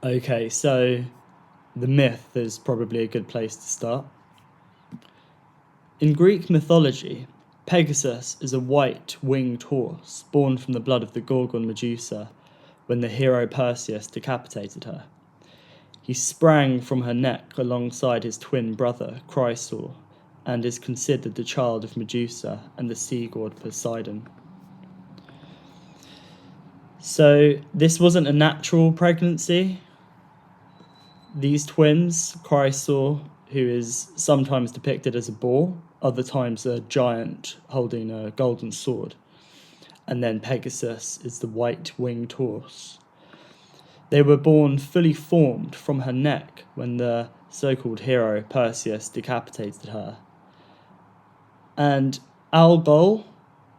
Okay, so the myth is probably a good place to start. In Greek mythology, Pegasus is a white winged horse born from the blood of the Gorgon Medusa when the hero Perseus decapitated her. He sprang from her neck alongside his twin brother Chrysaor and is considered the child of Medusa and the sea god Poseidon. So this wasn't a natural pregnancy. These twins, Chrysaor, who is sometimes depicted as a boar, other times a giant holding a golden sword, and then Pegasus is the white-winged horse. They were born fully formed from her neck when the so-called hero Perseus decapitated her. And Algol,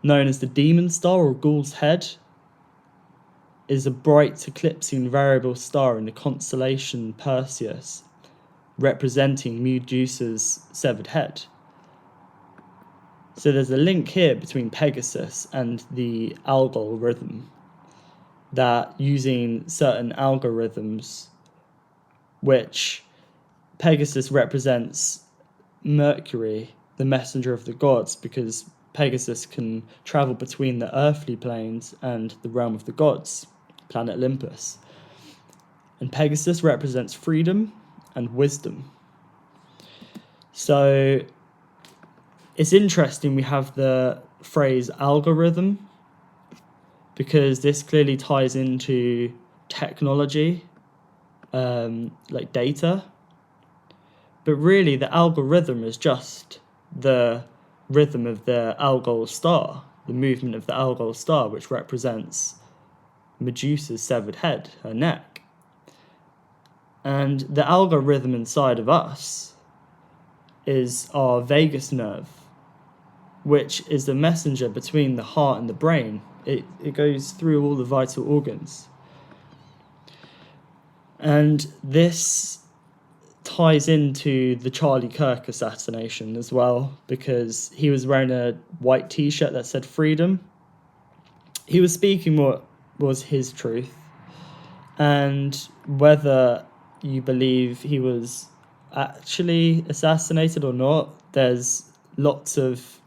known as the demon star or ghoul's head, is a bright eclipsing variable star in the constellation Perseus, representing Medusa's severed head. So there's a link here between Pegasus and the Algol rhythm, that using certain algorithms, which Pegasus represents Mercury, the messenger of the gods, because Pegasus can travel between the earthly planes and the realm of the gods, planet Olympus. And Pegasus represents freedom and wisdom. So it's interesting we have the phrase algorithm, because this clearly ties into technology, like data. But really the algorithm is just the rhythm of the Algol star, the movement of the Algol star, which represents Medusa's severed head, her neck. And the algorithm inside of us is our vagus nerve, which is the messenger between the heart and the brain. It goes through all the vital organs. And this ties into the Charlie Kirk assassination as well, because he was wearing a white t-shirt that said freedom. He was speaking what was his truth, and whether you believe he was actually assassinated or not, there's lots of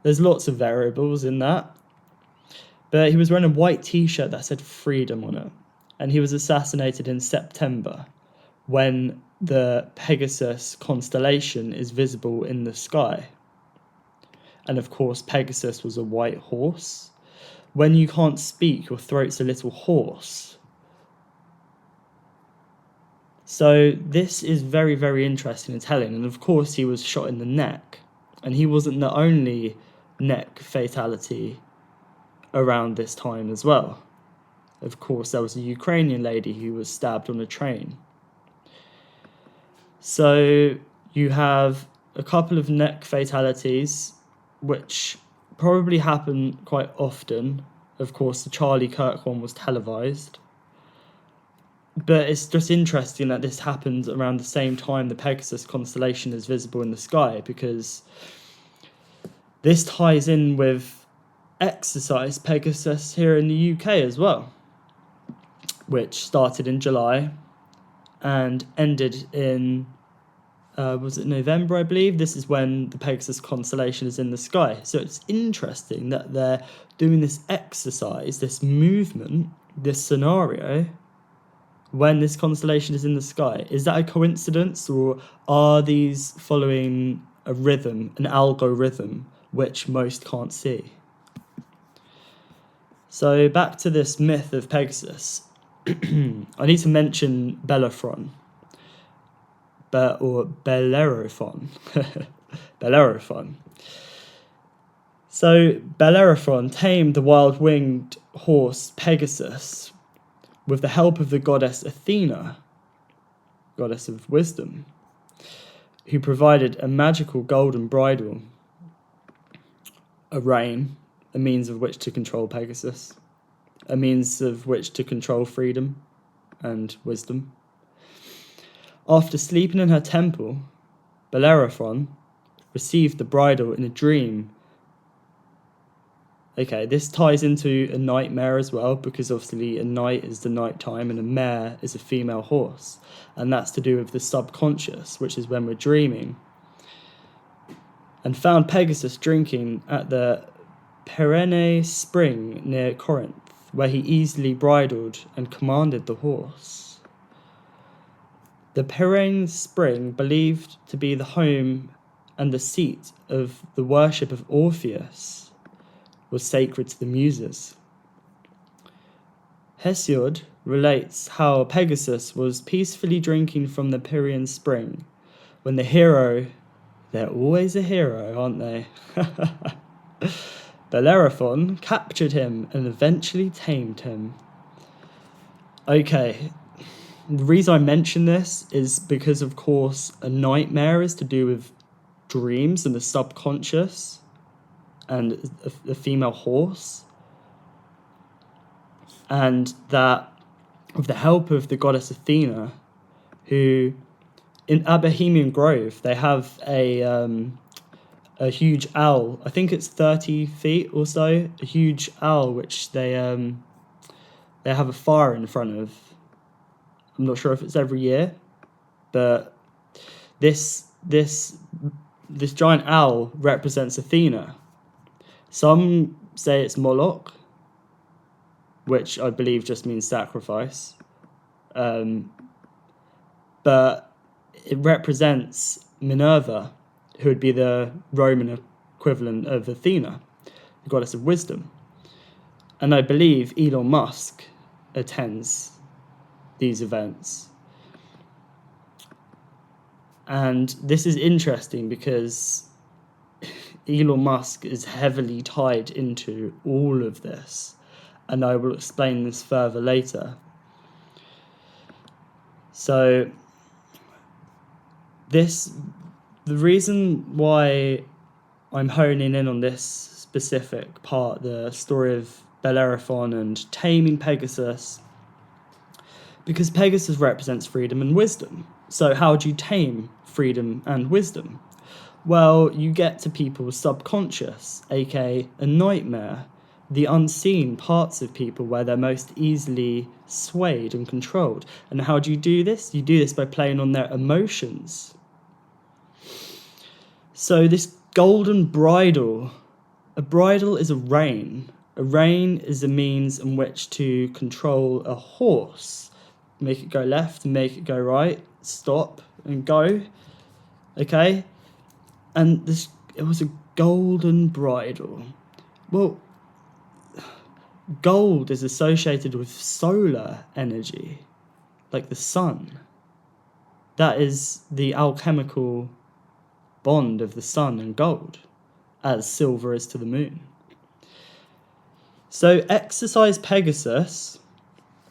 variables in that. But he was wearing a white t-shirt that said freedom on it, and he was assassinated in September when the Pegasus constellation is visible in the sky. And of course, Pegasus was a white horse. When you can't speak, your throat's a little hoarse. So this is very, very interesting and telling. And of course, he was shot in the neck. And he wasn't the only neck fatality around this time as well. Of course, there was a Ukrainian lady who was stabbed on a train. So you have a couple of neck fatalities, which probably happen quite often. Of course, the Charlie Kirk one was televised. But it's just interesting that this happens around the same time the Pegasus constellation is visible in the sky, because this ties in with Exercise Pegasus here in the UK as well, which started in July and ended in, was it November, I believe? This is when the Pegasus constellation is in the sky. So it's interesting that they're doing this exercise, this movement, this scenario, when this constellation is in the sky. Is that a coincidence, or are these following a rhythm, an algorithm, which most can't see? So back to this myth of Pegasus. I need to mention Bellerophon, or Bellerophon. Bellerophon. So Bellerophon tamed the wild-winged horse Pegasus with the help of the goddess Athena, goddess of wisdom, who provided a magical golden bridle, a rein, a means of which to control Pegasus, a means of which to control freedom and wisdom. After sleeping in her temple, Bellerophon received the bridle in a dream Okay, this ties into a nightmare as well, because obviously a night is the night time and a mare is a female horse. And that's to do with the subconscious, which is when we're dreaming. And found Pegasus drinking at the Perenne spring near Corinth, where he easily bridled and commanded the horse. The Perenne spring, believed to be the home and the seat of the worship of Orpheus, was sacred to the Muses. Hesiod relates how Pegasus was peacefully drinking from the Pyrrhian spring when the hero, they're always a hero, aren't they? Bellerophon captured him and eventually tamed him. Okay, the reason I mention this is because, of course, a nightmare is to do with dreams and the subconscious and a female horse. And that, with the help of the goddess Athena, who, at Bohemian Grove, they have a huge owl. I think it's 30 feet or so. A huge owl, which they have a fire in front of. I'm not sure if it's every year, but this giant owl represents Athena. Some say it's Moloch, which I believe just means sacrifice. But it represents Minerva, who would be the Roman equivalent of Athena, the goddess of wisdom. And I believe Elon Musk attends these events. And this is interesting because Elon Musk is heavily tied into all of this, and I will explain this further later. So the reason why I'm honing in on this specific part, the story of Bellerophon and taming Pegasus, because Pegasus represents freedom and wisdom. So how do you tame freedom and wisdom? Well, you get to people's subconscious, aka a nightmare, the unseen parts of people where they're most easily swayed and controlled. And how do you do this? You do this by playing on their emotions. So this golden bridle, a bridle is a rein. A rein is a means in which to control a horse. Make it go left, make it go right, stop and go. Okay? And it was a golden bridle. Well, gold is associated with solar energy, like the sun. That is the alchemical bond of the sun and gold, as silver is to the moon. So Exercise Pegasus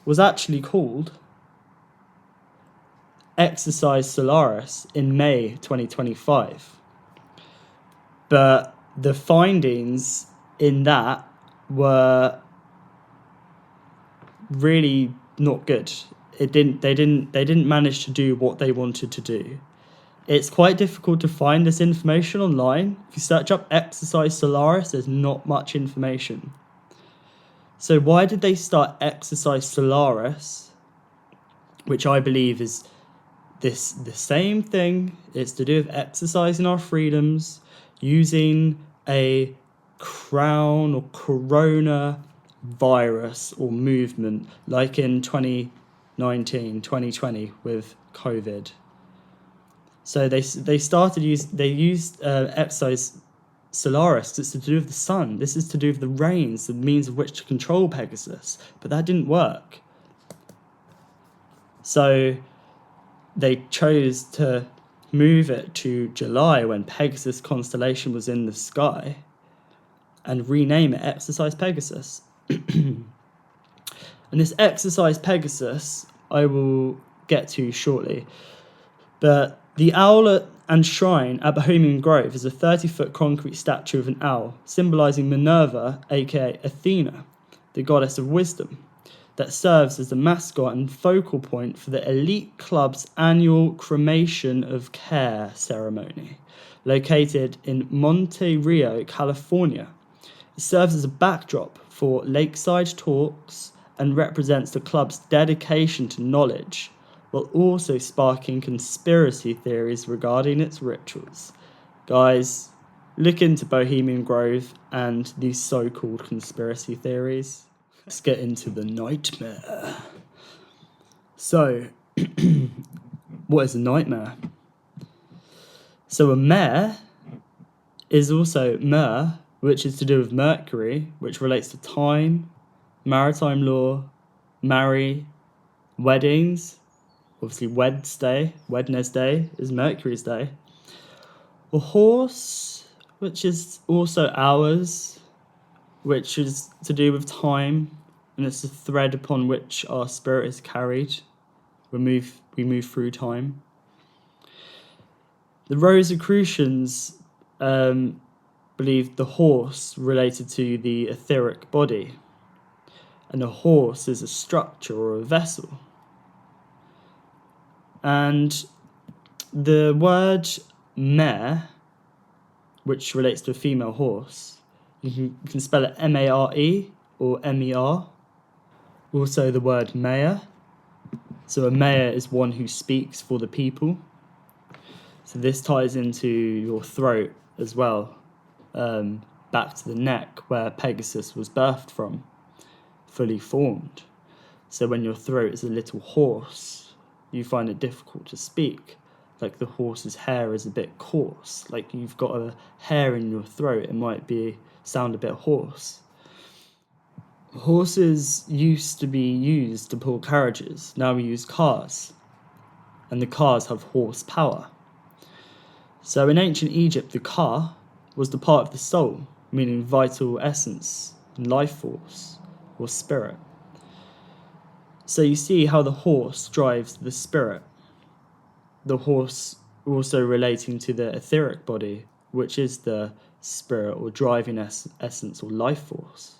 was actually called Exercise Solaris in May 2025. But the findings in that were really not good. They didn't manage to do what they wanted to do. It's quite difficult to find this information online. If you search up Exercise Solaris, there's not much information. So why did they start Exercise Solaris, which I believe is the same thing? It's to do with exercising our freedoms, using a crown or corona virus or movement, like in 2019, 2020 with COVID. So they used Exercise Solaris. It's to do with the sun. This is to do with the reins, the means of which to control Pegasus. But that didn't work. So they chose to move it to July when Pegasus constellation was in the sky and rename it Exercise Pegasus. And this Exercise Pegasus I will get to shortly. But the owl and shrine at Bohemian Grove is a 30-foot concrete statue of an owl, symbolising Minerva, aka Athena, the goddess of wisdom, that serves as the mascot and focal point for the elite club's annual Cremation of Care ceremony, located in Monte Rio, California. serves as a backdrop for lakeside talks and represents the club's dedication to knowledge, while also sparking conspiracy theories regarding its rituals. Guys, look into Bohemian Grove and these so-called conspiracy theories. Let's get into the nightmare. So, what is a nightmare? So a mare is also myrrh, which is to do with Mercury, which relates to time, maritime law, marry, weddings. Obviously, Wednesday is Mercury's day. A horse, which is also hours, which is to do with time, and it's the thread upon which our spirit is carried. We move through time. The Rosicrucians believed the horse related to the etheric body, and a horse is a structure or a vessel. And the word mare, which relates to a female horse, you can spell it M-A-R-E or M-E-R. Also the word mayor. So a mayor is one who speaks for the people. So this ties into your throat as well, back to the neck where Pegasus was birthed from, fully formed. So when your throat is a little hoarse, you find it difficult to speak. Like the horse's hair is a bit coarse, like you've got a hair in your throat, it might sound a bit hoarse. Horses used to be used to pull carriages, now we use cars, and the cars have horsepower. So in ancient Egypt, the car was the part of the soul, meaning vital essence, life force, or spirit. So you see how the horse drives the spirit. The horse also relating to the etheric body, which is the spirit or driving essence or life force.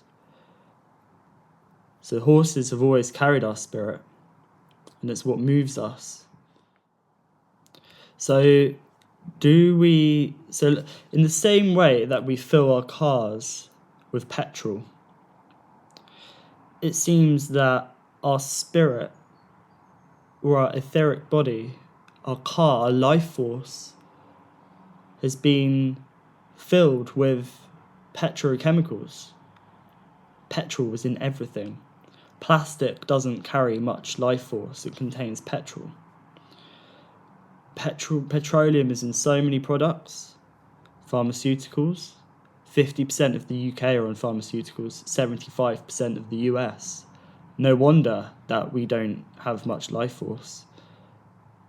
So horses have always carried our spirit, and it's what moves us. So in the same way that we fill our cars with petrol, it seems that our spirit or our etheric body, our car, our life force, has been filled with petrochemicals. Petrol is in everything. Plastic doesn't carry much life force, it contains petrol. Petroleum is in so many products. Pharmaceuticals, 50% of the UK are on pharmaceuticals, 75% of the US. No wonder that we don't have much life force,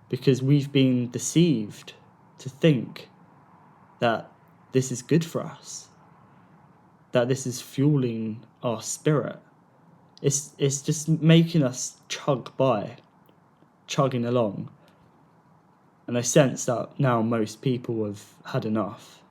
because we've been deceived to think that this is good for us, that this is fueling our spirit. It's just making us chugging along. And I sense that now most people have had enough.